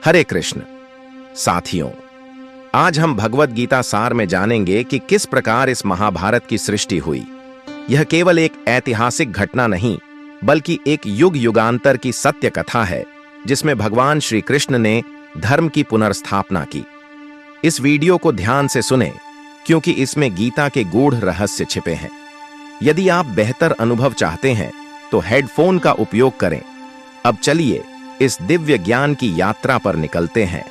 हरे कृष्ण साथियों, आज हम भगवद गीता सार में जानेंगे कि किस प्रकार इस महाभारत की सृष्टि हुई। यह केवल एक ऐतिहासिक घटना नहीं, बल्कि एक युग युगांतर की सत्य कथा है, जिसमें भगवान श्री कृष्ण ने धर्म की पुनर्स्थापना की। इस वीडियो को ध्यान से सुने, क्योंकि इसमें गीता के गूढ़ रहस्य छिपे हैं। यदि आप बेहतर अनुभव चाहते हैं तो हेडफोन का उपयोग करें। अब चलिए इस दिव्य ज्ञान की यात्रा पर निकलते हैं।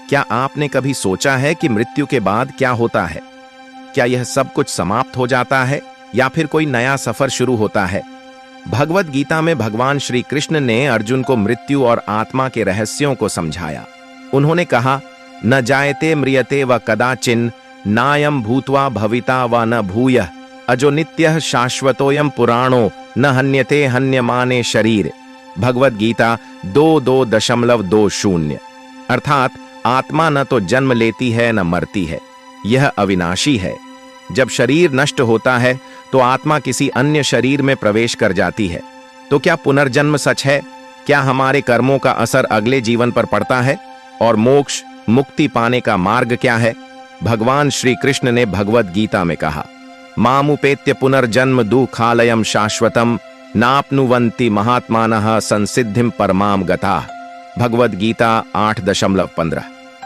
क्या आपने कभी सोचा है कि मृत्यु के बाद क्या होता है? क्या यह सब कुछ समाप्त हो जाता है या फिर कोई नया सफर शुरू होता है? भगवद गीता में भगवान श्री कृष्ण ने अर्जुन को मृत्यु और आत्मा के रहस्यों को समझाया। उन्होंने कहा, न जायते म्रियते व कदाचिन नायम भूत्वा भविता व न भूयः अजो नित्यः शाश्वतोयम पुराणो न हन्यते हन्यमाने शरीर। भगवद गीता 2:2.20। अर्थात आत्मा न तो जन्म लेती है न मरती है, यह अविनाशी है। जब शरीर नष्ट होता है तो आत्मा किसी अन्य शरीर में प्रवेश कर जाती है। तो क्या पुनर्जन्म सच है? क्या हमारे कर्मों का असर अगले जीवन पर पड़ता है? और मोक्ष मुक्ति पाने का मार्ग क्या है? भगवान श्री कृष्ण ने भगवद गीता में कहा, मामुपेत्य पुनर्जन्म दुःखालयम शाश्वतम नाप्नुवन्ति महात्मानः संसिद्धिम परमाम गताः। भगवद गीता 8:15।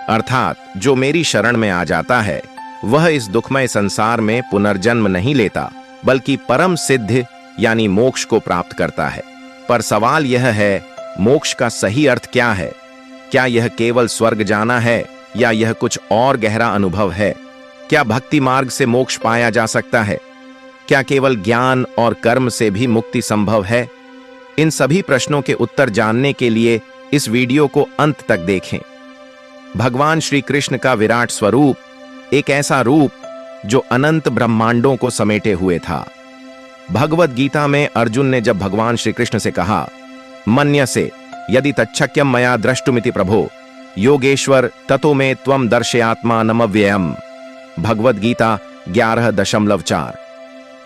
अर्थात जो मेरी शरण में आ जाता है वह इस दुखमय संसार में पुनर्जन्म नहीं लेता, बल्कि परम सिद्ध यानी मोक्ष को प्राप्त करता है। पर सवाल यह है, मोक्ष का सही अर्थ क्या है? क्या यह केवल स्वर्ग जाना है या यह कुछ और गहरा अनुभव है? क्या भक्ति मार्ग से मोक्ष पाया जा सकता है? क्या केवल ज्ञान और कर्म से भी मुक्ति संभव है? इन सभी प्रश्नों के उत्तर जानने के लिए इस वीडियो को अंत तक देखें। भगवान श्री कृष्ण का विराट स्वरूप एक ऐसा रूप जो अनंत ब्रह्मांडों को समेटे हुए था। भगवद गीता में अर्जुन ने जब भगवान श्री कृष्ण से कहा, मन्यसे यदि तच्छक्यम मया द्रष्टुमिति प्रभो योगेश्वर ततो मे त्वम दर्शयात्मानमव्ययम्। भगवद गीता 11:4।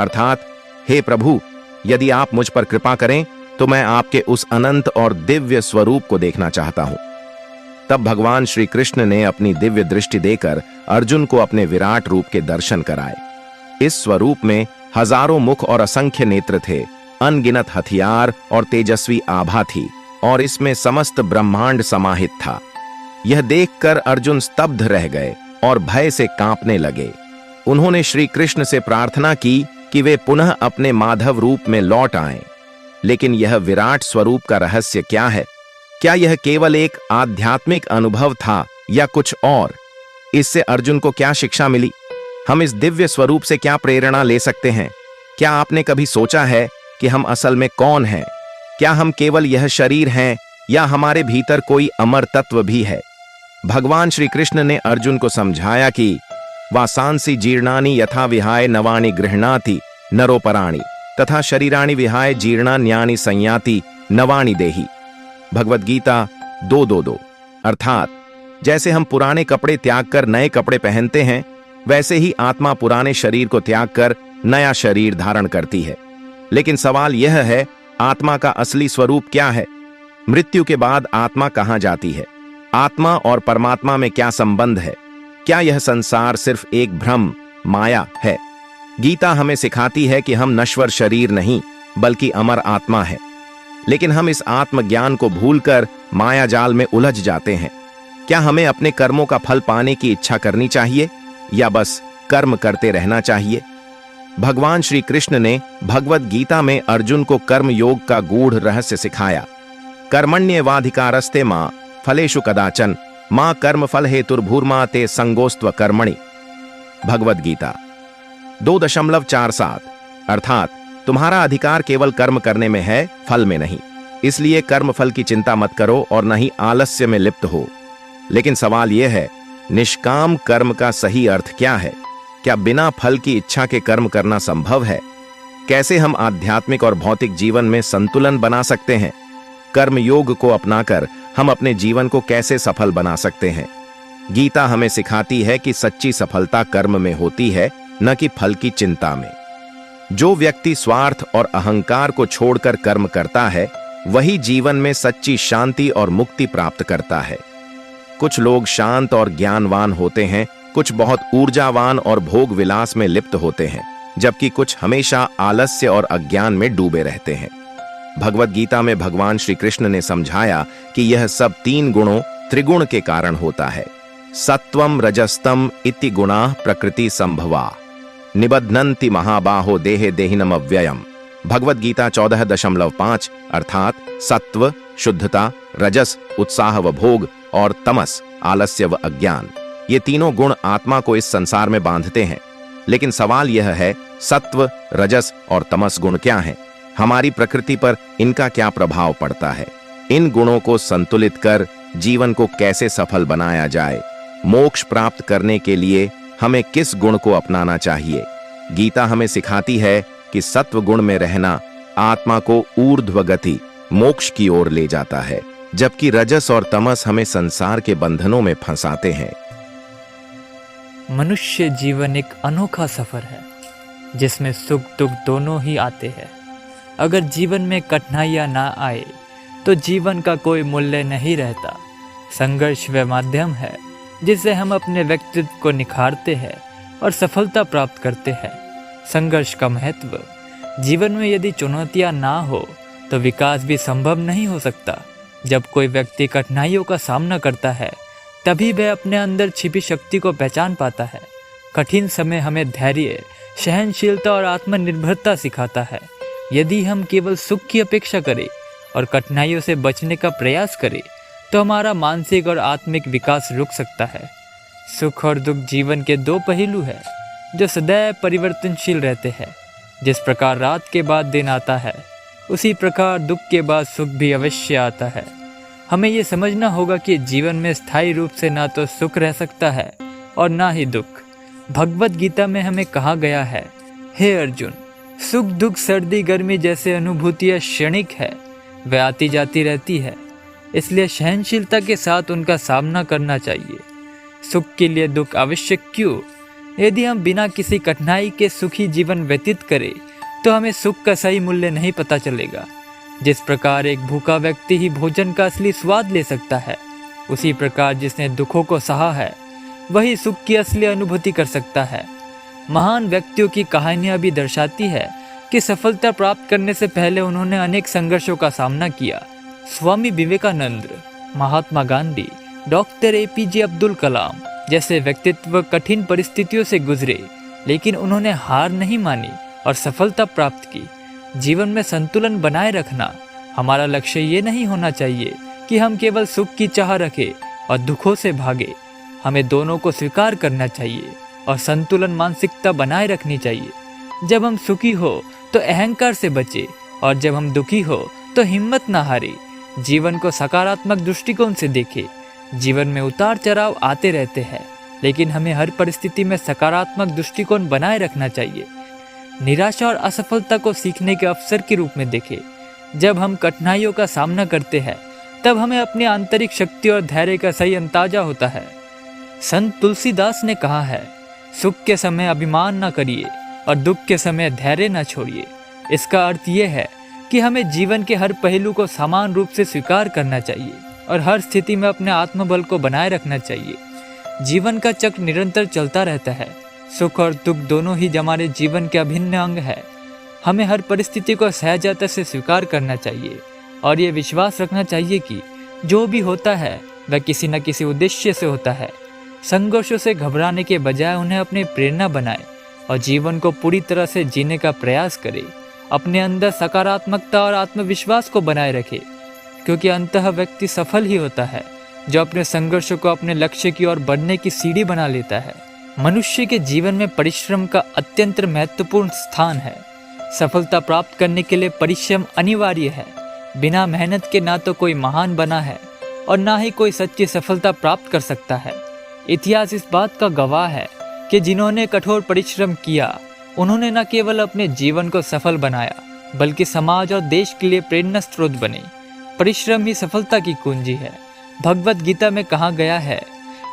अर्थात हे प्रभु, यदि आप मुझ पर कृपा करें तो मैं आपके उस अनंत और दिव्य स्वरूप को देखना चाहता हूं। तब भगवान श्री कृष्ण ने अपनी दिव्य दृष्टि देकर अर्जुन को अपने विराट रूप के दर्शन कराए। इस स्वरूप में हजारों मुख और असंख्य नेत्र थे, अनगिनत हथियार और तेजस्वी आभा थी, और इसमें समस्त ब्रह्मांड समाहित था। यह देखकर अर्जुन स्तब्ध रह गए और भय से कांपने लगे। उन्होंने श्री कृष्ण से प्रार्थना की कि वे पुनः अपने माधव रूप में लौट आएं। लेकिन यह विराट स्वरूप का रहस्य क्या है? क्या यह केवल एक आध्यात्मिक अनुभव था या कुछ और? इससे अर्जुन को क्या शिक्षा मिली? हम इस दिव्य स्वरूप से क्या प्रेरणा ले सकते हैं? क्या आपने कभी सोचा है कि हम असल में कौन हैं? क्या हम केवल यह शरीर हैं या हमारे भीतर कोई अमर तत्व भी है? भगवान श्री कृष्ण ने अर्जुन को समझाया कि वासांसि जीर्णानि यथा विहाय नवानि गृह्णाति नरोपराणि तथा शरीराणि विहाय जीर्णान्यानि संयाति नवानि देहि। भगवद गीता 2:2। अर्थात जैसे हम पुराने कपड़े त्याग कर नए कपड़े पहनते हैं, वैसे ही आत्मा पुराने शरीर को त्याग कर नया शरीर धारण करती है। लेकिन सवाल यह है, आत्मा का असली स्वरूप क्या है? मृत्यु के बाद आत्मा कहां जाती है? आत्मा और परमात्मा में क्या संबंध है? क्या यह संसार सिर्फ एक भ्रम, माया है? गीता हमें सिखाती है कि हम नश्वर शरीर नहीं, बल्कि अमर आत्मा है। लेकिन हम इस आत्मज्ञान को भूलकर माया जाल में उलझ जाते हैं। क्या हमें अपने कर्मों का फल पाने की इच्छा करनी चाहिए या बस कर्म करते रहना चाहिए? भगवान श्री कृष्ण ने भगवद गीता में अर्जुन को कर्म योग का गूढ़ रहस्य सिखाया। कर्मण्येवाधिकारस्ते मां फलेषु कदाचन मां कर्म फल हेतुर्भूर्मा ते संगोस्त्व कर्मणि। भगवद गीता 2:47। अर्थात तुम्हारा अधिकार केवल कर्म करने में है, फल में नहीं। इसलिए कर्म फल की चिंता मत करो और न ही आलस्य में लिप्त हो। लेकिन सवाल यह है, निष्काम कर्म का सही अर्थ क्या है? क्या बिना फल की इच्छा के कर्म करना संभव है? कैसे हम आध्यात्मिक और भौतिक जीवन में संतुलन बना सकते हैं? कर्म योग को अपनाकर हम अपने जीवन को कैसे सफल बना सकते हैं? गीता हमें सिखाती है कि सच्ची सफलता कर्म में होती है, न कि फल की चिंता में। जो व्यक्ति स्वार्थ और अहंकार को छोड़कर कर्म करता है, वही जीवन में सच्ची शांति और मुक्ति प्राप्त करता है। कुछ लोग शांत और ज्ञानवान होते हैं, कुछ बहुत ऊर्जावान और भोग विलास में लिप्त होते हैं, जबकि कुछ हमेशा आलस्य और अज्ञान में डूबे रहते हैं। भगवत गीता में भगवान श्री कृष्ण ने समझाया कि यह सब तीन गुणों त्रिगुण के कारण होता है। सत्वम रजस्तम इति गुणाः प्रकृति संभवा निबध्नन्ति महाबाहो देहे देहिनम अव्ययम। भगवत गीता 14.5 अर्थात सत्व शुद्धता, रजस उत्साह व भोग और तमस आलस्य व अज्ञान, ये तीनों गुण आत्मा को इस संसार में बांधते हैं। लेकिन सवाल यह है, सत्व रजस और तमस गुण क्या हैं? हमारी प्रकृति पर इनका क्या प्रभाव पड़ता है? इन गुणों को संतुलित कर जीवन को कैसे सफल बनाया जाए? मोक्ष प्राप्त करने के लिए हमें किस गुण को अपनाना चाहिए? गीता हमें सिखाती है कि सत्व गुण में रहना आत्मा को ऊर्ध्व गति मोक्ष की ओर ले जाता है, जबकि रजस और तमस हमें संसार के बंधनों में फंसाते हैं। मनुष्य जीवन एक अनोखा सफर है जिसमें सुख दुख दोनों ही आते हैं। अगर जीवन में कठिनाइयां ना आए तो जीवन का कोई मूल्य नहीं रहता। संघर्ष वह माध्यम है जिससे हम अपने व्यक्तित्व को निखारते हैं और सफलता प्राप्त करते हैं। संघर्ष का महत्व, जीवन में यदि चुनौतियां ना हो तो विकास भी संभव नहीं हो सकता। जब कोई व्यक्ति कठिनाइयों का सामना करता है तभी वह अपने अंदर छिपी शक्ति को पहचान पाता है। कठिन समय हमें धैर्य, सहनशीलता और आत्मनिर्भरता सिखाता है। यदि हम केवल सुख की अपेक्षा करें और कठिनाइयों से बचने का प्रयास करें तो हमारा मानसिक और आत्मिक विकास रुक सकता है। सुख और दुख जीवन के दो पहलू हैं जो सदैव परिवर्तनशील रहते हैं। जिस प्रकार रात के बाद दिन आता है, उसी प्रकार दुख के बाद सुख भी अवश्य आता है। हमें ये समझना होगा कि जीवन में स्थायी रूप से ना तो सुख रह सकता है और ना ही दुख। भगवत गीता में हमें कहा गया है, हे अर्जुन, सुख दुख सर्दी गर्मी जैसे अनुभूतियाँ क्षणिक है, वे आती जाती रहती है, इसलिए सहनशीलता के साथ उनका सामना करना चाहिए। सुख के लिए दुख आवश्यक क्यों? यदि हम बिना किसी कठिनाई के सुखी जीवन व्यतीत करें तो हमें सुख का सही मूल्य नहीं पता चलेगा। जिस प्रकार एक भूखा व्यक्ति ही भोजन का असली स्वाद ले सकता है, उसी प्रकार जिसने दुखों को सहा है वही सुख की असली अनुभूति कर सकता है। महान व्यक्तियों की कहानियां भी दर्शाती है कि सफलता प्राप्त करने से पहले उन्होंने अनेक संघर्षों का सामना किया। स्वामी विवेकानंद, महात्मा गांधी, डॉक्टर APJ अब्दुल कलाम जैसे व्यक्तित्व कठिन परिस्थितियों से गुजरे, लेकिन उन्होंने हार नहीं मानी और सफलता प्राप्त की। जीवन में संतुलन बनाए रखना हमारा लक्ष्य ये नहीं होना चाहिए कि हम केवल सुख की चाह रखें और दुखों से भागे। हमें दोनों को स्वीकार करना चाहिए और संतुलन मानसिकता बनाए रखनी चाहिए। जब हम सुखी हो तो अहंकार से बचे और जब हम दुखी हो तो हिम्मत ना हारे। जीवन को सकारात्मक दृष्टिकोण से देखें। जीवन में उतार चढ़ाव आते रहते हैं, लेकिन हमें हर परिस्थिति में सकारात्मक दृष्टिकोण बनाए रखना चाहिए। निराशा और असफलता को सीखने के अवसर के रूप में देखें। जब हम कठिनाइयों का सामना करते हैं तब हमें अपनी आंतरिक शक्ति और धैर्य का सही अंदाजा होता है। संत तुलसीदास ने कहा है, सुख के समय अभिमान न करिए और दुख के समय धैर्य न छोड़िए। इसका अर्थ यह है कि हमें जीवन के हर पहलू को समान रूप से स्वीकार करना चाहिए और हर स्थिति में अपने आत्मबल को बनाए रखना चाहिए। जीवन का चक्र निरंतर चलता रहता है। सुख और दुख दोनों ही हमारे जीवन के अभिन्न अंग है। हमें हर परिस्थिति को सहजता से स्वीकार करना चाहिए और ये विश्वास रखना चाहिए कि जो भी होता है वह किसी न किसी उद्देश्य से होता है। संघर्षों से घबराने के बजाय उन्हें अपनी प्रेरणा बनाएं और जीवन को पूरी तरह से जीने का प्रयास करें। अपने अंदर सकारात्मकता और आत्मविश्वास को बनाए रखें, क्योंकि अंततः व्यक्ति सफल ही होता है जो अपने संघर्षों को अपने लक्ष्य की ओर बढ़ने की सीढ़ी बना लेता है। मनुष्य के जीवन में परिश्रम का अत्यंत महत्वपूर्ण स्थान है। सफलता प्राप्त करने के लिए परिश्रम अनिवार्य है। बिना मेहनत के ना तो कोई महान बना है और ना ही कोई सच्ची सफलता प्राप्त कर सकता है। इतिहास इस बात का गवाह है कि जिन्होंने कठोर परिश्रम किया उन्होंने न केवल अपने जीवन को सफल बनाया बल्कि समाज और देश के लिए प्रेरणा स्रोत बने। परिश्रम ही सफलता की कुंजी है। भगवत गीता में कहा गया है,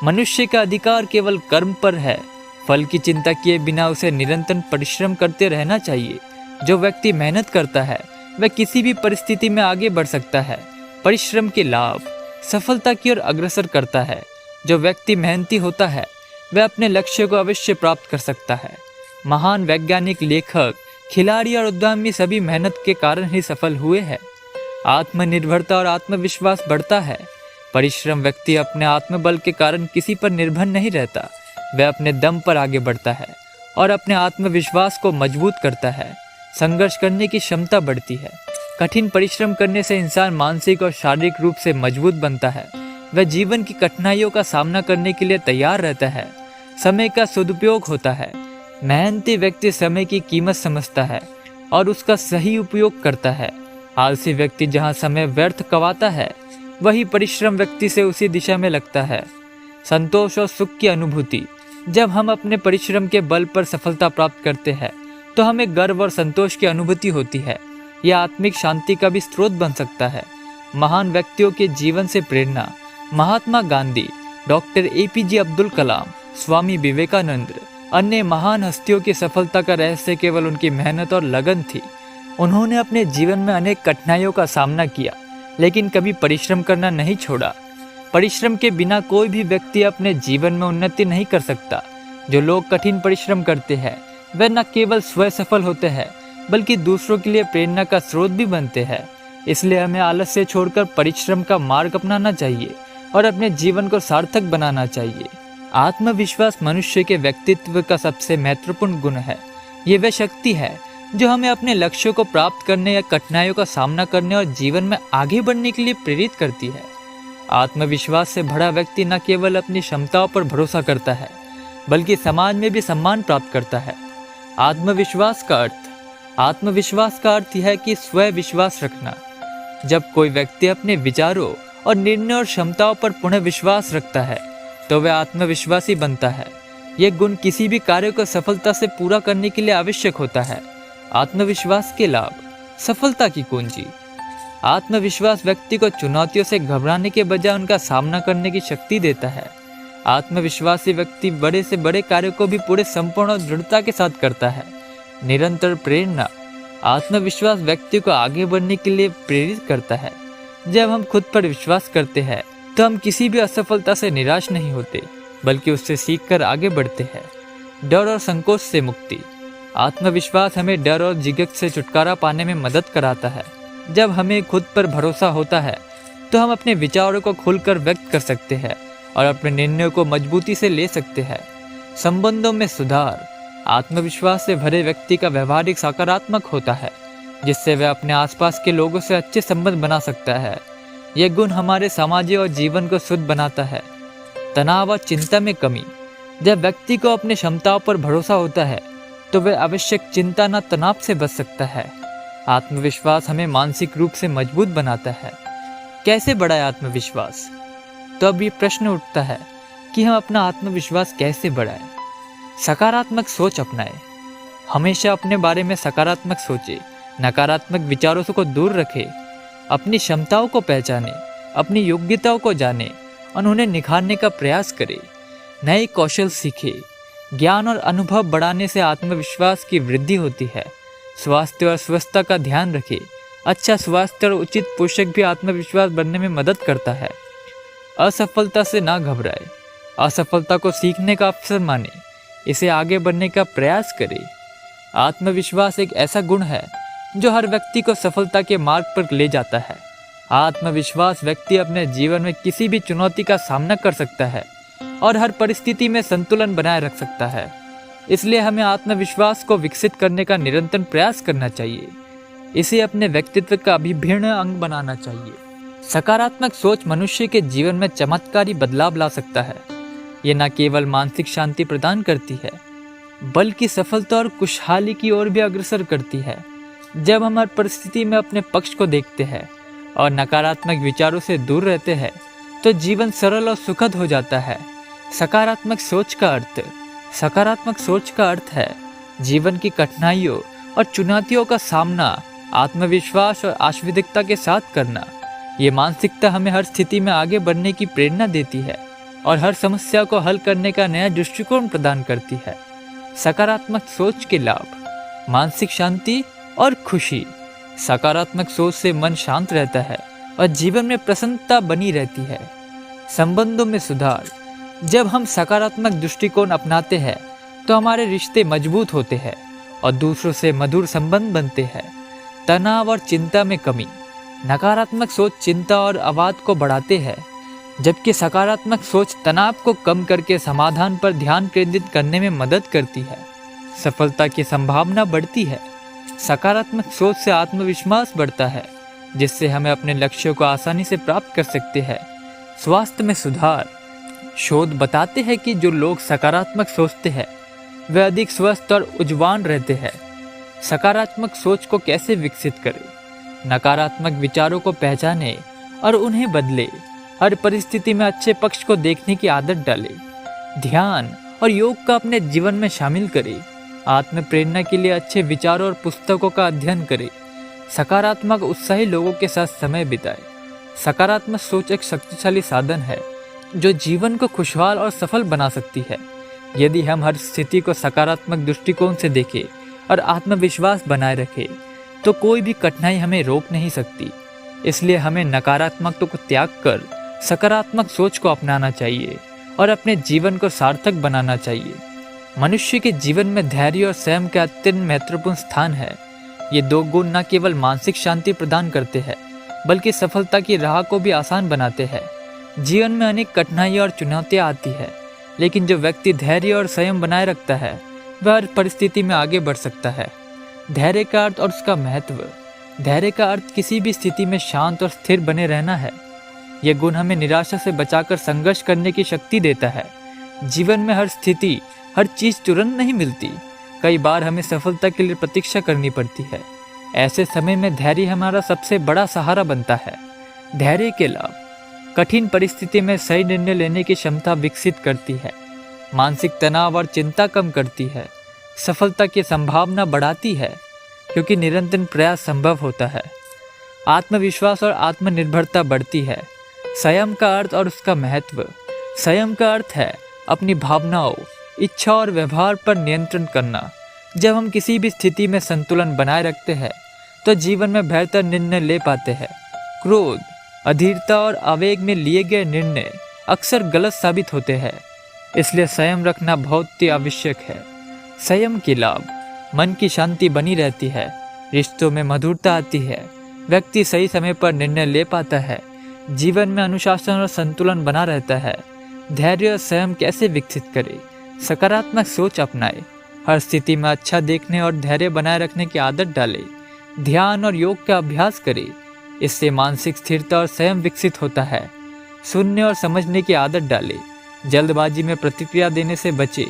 मनुष्य का अधिकार केवल कर्म पर है। फल की चिंता किए बिना उसे निरंतर परिश्रम करते रहना चाहिए। जो व्यक्ति मेहनत करता है वह किसी भी परिस्थिति में आगे बढ़ सकता है। परिश्रम के लाभ सफलता की ओर अग्रसर करता है। जो व्यक्ति मेहनती होता है वह अपने लक्ष्य को अवश्य प्राप्त कर सकता है। महान वैज्ञानिक, लेखक, खिलाड़ी और उद्यमी सभी मेहनत के कारण ही सफल हुए हैं। आत्मनिर्भरता और आत्मविश्वास बढ़ता है। परिश्रम व्यक्ति अपने आत्मबल के कारण किसी पर निर्भर नहीं रहता। वह अपने दम पर आगे बढ़ता है और अपने आत्मविश्वास को मजबूत करता है। संघर्ष करने की क्षमता बढ़ती है। कठिन परिश्रम करने से इंसान मानसिक और शारीरिक रूप से मजबूत बनता है। वह जीवन की कठिनाइयों का सामना करने के लिए तैयार रहता है। समय का सदुपयोग होता है। मेहनती व्यक्ति समय की कीमत समझता है और उसका सही उपयोग करता है। आलसी व्यक्ति जहाँ समय व्यर्थ गंवाता है, वही परिश्रम व्यक्ति से उसी दिशा में लगता है। संतोष और सुख की अनुभूति जब हम अपने परिश्रम के बल पर सफलता प्राप्त करते हैं तो हमें गर्व और संतोष की अनुभूति होती है। यह आत्मिक शांति का भी स्रोत बन सकता है। महान व्यक्तियों के जीवन से प्रेरणा महात्मा गांधी, डॉक्टर APJ अब्दुल कलाम, स्वामी विवेकानंद, अन्य महान हस्तियों की सफलता का रहस्य केवल उनकी मेहनत और लगन थी। उन्होंने अपने जीवन में अनेक कठिनाइयों का सामना किया, लेकिन कभी परिश्रम करना नहीं छोड़ा। परिश्रम के बिना कोई भी व्यक्ति अपने जीवन में उन्नति नहीं कर सकता। जो लोग कठिन परिश्रम करते हैं वे न केवल स्वयं सफल होते हैं बल्कि दूसरों के लिए प्रेरणा का स्रोत भी बनते हैं। इसलिए हमें आलस्य छोड़कर परिश्रम का मार्ग अपनाना चाहिए और अपने जीवन को सार्थक बनाना चाहिए। आत्मविश्वास मनुष्य के व्यक्तित्व का सबसे महत्वपूर्ण गुण है। ये वह शक्ति है जो हमें अपने लक्ष्यों को प्राप्त करने या कठिनाइयों का सामना करने और जीवन में आगे बढ़ने के लिए प्रेरित करती है। आत्मविश्वास से भरा व्यक्ति न केवल अपनी क्षमताओं पर भरोसा करता है बल्कि समाज में भी सम्मान प्राप्त करता है। आत्मविश्वास का अर्थ यह है कि स्वयं विश्वास रखना। जब कोई व्यक्ति अपने विचारों और निर्णयों और क्षमताओं पर पुनः विश्वास रखता है तो वह आत्मविश्वासी बनता है। यह गुण किसी भी कार्य को सफलता से पूरा करने के लिए आवश्यक होता है। आत्मविश्वास के लाभ, सफलता की कुंजी। आत्मविश्वास व्यक्ति को चुनौतियों से घबराने के बजाय उनका सामना करने की शक्ति देता है। आत्मविश्वासी व्यक्ति बड़े से बड़े कार्य को भी पूरे संपूर्ण और दृढ़ता के साथ करता है। निरंतर प्रेरणा, आत्मविश्वास व्यक्ति को आगे बढ़ने के लिए प्रेरित करता है। जब हम खुद पर विश्वास करते हैं तो हम किसी भी असफलता से निराश नहीं होते बल्कि उससे सीखकर आगे बढ़ते हैं। डर और संकोच से मुक्ति। आत्मविश्वास हमें डर और झिझक से छुटकारा पाने में मदद कराता है। जब हमें खुद पर भरोसा होता है तो हम अपने विचारों को खुलकर व्यक्त कर सकते हैं और अपने निर्णयों को मजबूती से ले सकते हैं। संबंधों में सुधार। आत्मविश्वास से भरे व्यक्ति का व्यवहार सकारात्मक होता है, जिससे वह अपने आसपास के लोगों से अच्छे संबंध बना सकता है। यह गुण हमारे समाज और जीवन को शुद्ध बनाता है। तनाव और चिंता में कमी। जब व्यक्ति को अपनी क्षमताओं पर भरोसा होता है तो वह आवश्यक चिंता न तनाव से बच सकता है। आत्मविश्वास हमें मानसिक रूप से मजबूत बनाता है। कैसे बढ़ाए आत्मविश्वास? तो अब ये प्रश्न उठता है कि हम अपना आत्मविश्वास कैसे बढ़ाएं? सकारात्मक सोच अपनाएं। हमेशा अपने बारे में सकारात्मक सोचें, नकारात्मक विचारों को दूर रखें। अपनी क्षमताओं को पहचानें, अपनी योग्यताओं को जानें और उन्हें निखारने का प्रयास करें। नए कौशल सीखें। ज्ञान और अनुभव बढ़ाने से आत्मविश्वास की वृद्धि होती है। स्वास्थ्य और स्वस्थता का ध्यान रखें। अच्छा स्वास्थ्य और उचित पोषक भी आत्मविश्वास बढ़ने में मदद करता है। असफलता से ना घबराएं। असफलता को सीखने का अवसर माने, इसे आगे बढ़ने का प्रयास करें। आत्मविश्वास एक ऐसा गुण है जो हर व्यक्ति को सफलता के मार्ग पर ले जाता है। आत्मविश्वास व्यक्ति अपने जीवन में किसी भी चुनौती का सामना कर सकता है और हर परिस्थिति में संतुलन बनाए रख सकता है। इसलिए हमें आत्मविश्वास को विकसित करने का निरंतर प्रयास करना चाहिए। इसे अपने व्यक्तित्व का अभिन्न अंग बनाना चाहिए। सकारात्मक सोच मनुष्य के जीवन में चमत्कारी बदलाव ला सकता है। ये न केवल मानसिक शांति प्रदान करती है बल्कि सफलता और खुशहाली की ओर भी अग्रसर करती है। जब हम हर परिस्थिति में अपने पक्ष को देखते हैं और नकारात्मक विचारों से दूर रहते हैं तो जीवन सरल और सुखद हो जाता है। सकारात्मक सोच का अर्थ है जीवन की कठिनाइयों और चुनौतियों का सामना आत्मविश्वास और आशावादिता के साथ करना। ये मानसिकता हमें हर स्थिति में आगे बढ़ने की प्रेरणा देती है और हर समस्या को हल करने का नया दृष्टिकोण प्रदान करती है। सकारात्मक सोच के लाभ, मानसिक शांति और खुशी। सकारात्मक सोच से मन शांत रहता है और जीवन में प्रसन्नता बनी रहती है। संबंधों में सुधार। जब हम सकारात्मक दृष्टिकोण अपनाते हैं तो हमारे रिश्ते मजबूत होते हैं और दूसरों से मधुर संबंध बनते हैं। तनाव और चिंता में कमी। नकारात्मक सोच चिंता और आवाज को बढ़ाते हैं, जबकि सकारात्मक सोच तनाव को कम करके समाधान पर ध्यान केंद्रित करने में मदद करती है। सफलता की संभावना बढ़ती है। सकारात्मक सोच से आत्मविश्वास बढ़ता है, जिससे हमें अपने लक्ष्यों को आसानी से प्राप्त कर सकते हैं। स्वास्थ्य में सुधार। शोध बताते हैं कि जो लोग सकारात्मक सोचते हैं वे अधिक स्वस्थ और ऊर्जावान रहते हैं। सकारात्मक सोच को कैसे विकसित करें? नकारात्मक विचारों को पहचानें और उन्हें बदलें। हर परिस्थिति में अच्छे पक्ष को देखने की आदत डालें। ध्यान और योग का अपने जीवन में शामिल करें। आत्म प्रेरणा के लिए अच्छे विचारों और पुस्तकों का अध्ययन करें। सकारात्मक उत्साही लोगों के साथ समय बिताएं। सकारात्मक सोच एक शक्तिशाली साधन है जो जीवन को खुशहाल और सफल बना सकती है। यदि हम हर स्थिति को सकारात्मक दृष्टिकोण से देखें और आत्मविश्वास बनाए रखें तो कोई भी कठिनाई हमें रोक नहीं सकती। इसलिए हमें नकारात्मकता को त्याग कर सकारात्मक सोच को अपनाना चाहिए और अपने जीवन को सार्थक बनाना चाहिए। मनुष्य के जीवन में धैर्य और संयम का अत्यंत महत्वपूर्ण स्थान है। ये दो गुण न केवल मानसिक शांति प्रदान करते हैं बल्कि सफलता की राह को भी आसान बनाते हैं। जीवन में अनेक कठिनाइयाँ और चुनौतियाँ आती है, लेकिन जो व्यक्ति धैर्य और संयम बनाए रखता है वह हर परिस्थिति में आगे बढ़ सकता है। धैर्य का अर्थ और उसका महत्व। धैर्य का अर्थ किसी भी स्थिति में शांत और स्थिर बने रहना है। यह गुण हमें निराशा से बचाकर संघर्ष करने की शक्ति देता है। जीवन में हर स्थिति, हर चीज तुरंत नहीं मिलती। कई बार हमें सफलता के लिए प्रतीक्षा करनी पड़ती है। ऐसे समय में धैर्य हमारा सबसे बड़ा सहारा बनता है। धैर्य के लाभ। कठिन परिस्थिति में सही निर्णय लेने की क्षमता विकसित करती है। मानसिक तनाव और चिंता कम करती है। सफलता की संभावना बढ़ाती है क्योंकि निरंतर प्रयास संभव होता है। आत्मविश्वास और आत्मनिर्भरता बढ़ती है। संयम का अर्थ और उसका महत्व। संयम का अर्थ है अपनी भावनाओं, इच्छा और व्यवहार पर नियंत्रण करना। जब हम किसी भी स्थिति में संतुलन बनाए रखते हैं तो जीवन में बेहतर निर्णय ले पाते हैं। क्रोध, अधीरता और आवेग में लिए गए निर्णय अक्सर गलत साबित होते हैं, इसलिए संयम रखना बहुत ही आवश्यक है। संयम के लाभ। मन की शांति बनी रहती है। रिश्तों में मधुरता आती है। व्यक्ति सही समय पर निर्णय ले पाता है। जीवन में अनुशासन और संतुलन बना रहता है। धैर्य और संयम कैसे विकसित करें? सकारात्मक सोच अपनाएं। हर स्थिति में अच्छा देखने और धैर्य बनाए रखने की आदत डालें। ध्यान और योग का अभ्यास करें। इससे मानसिक स्थिरता और संयम विकसित होता है। सुनने और समझने की आदत डालें। जल्दबाजी में प्रतिक्रिया देने से बचें।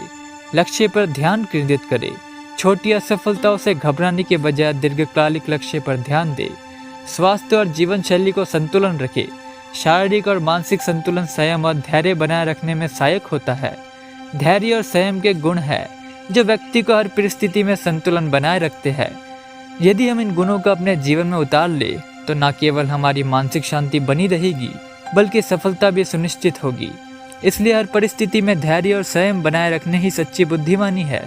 लक्ष्य पर ध्यान केंद्रित करें। छोटी असफलताओं से घबराने के बजाय दीर्घकालिक लक्ष्य पर ध्यान दें। स्वास्थ्य और जीवन शैली को संतुलन रखें। शारीरिक और मानसिक संतुलन संयम और धैर्य बनाए रखने में सहायक होता है। धैर्य और संयम के गुण हैं जो व्यक्ति को हर परिस्थिति में संतुलन बनाए रखते हैं। यदि हम इन गुणों को अपने जीवन में उतार ले तो न केवल हमारी मानसिक शांति बनी रहेगी बल्कि सफलता भी सुनिश्चित होगी। इसलिए हर परिस्थिति में धैर्य और संयम बनाए रखने ही सच्ची बुद्धिमानी है।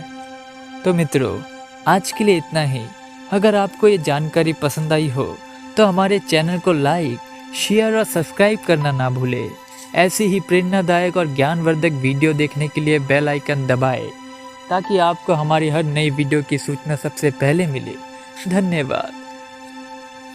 तो मित्रों, आज के लिए इतना ही। अगर आपको ये जानकारी पसंद आई हो तो हमारे चैनल को लाइक, शेयर और सब्सक्राइब करना ना भूलें। ऐसी ही प्रेरणादायक और ज्ञानवर्धक वीडियो देखने के लिए बेल आइकन दबाएं ताकि आपको हमारी हर नई वीडियो की सूचना सबसे पहले मिले। धन्यवाद।